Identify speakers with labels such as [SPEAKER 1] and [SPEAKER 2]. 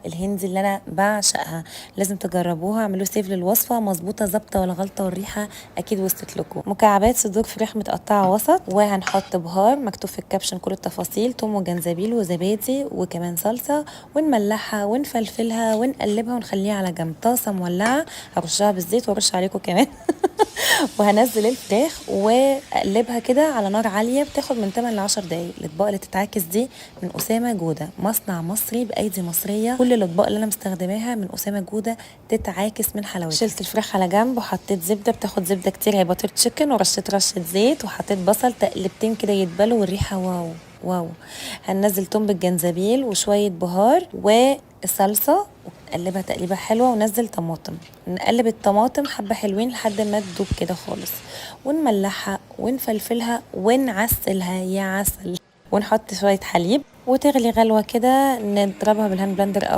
[SPEAKER 1] الهندي اللي انا بعشقها، لازم تجربوها، اعملوا سيف للوصفه، مظبوطه ظابطه ولا غلطه، والريحه اكيد وصلت لكم. مكعبات صدور فراخ متقطعه وسط، وهنحط بهار مكتوب في الكابشن كل التفاصيل، توم وجنزبيل وزبادي وكمان صلصه، ونملحها ونفلفلها ونقلبها ونخليها على جنب. طاسه مولعه هرشها بالزيت وارش عليكم كمان وهنزل الفراخ واقلبها كده على نار عاليه، بتاخد من 8 ل 10 دقايق. الاطباق اللي تتعاكس دي من اسامه جوده، مصنع مصري بايدي مصريه، كل الاطباق اللي انا مستخدماها من اسامه جوده تتعاكس من حلاوتها. شلت الفراخ على جنب وحطيت زبده، بتاخد زبده كتير، هي باتر تشيكن، ورشيت رشه زيت، وحطيت بصل تقلبتين كده يتبلوا، والريحه واو واو. هننزل توم بالجنزبيل وشويه بهار والصلصه، نقلبها تقليبه حلوه، وننزل طماطم، نقلب الطماطم حبه حلوين لحد ما تدوب كده خالص، ونملحها ونفلفلها ونعسلها يا عسل، ونحط شويه حليب وتغلي غلوه كده، نضربها بالهاند بلندر او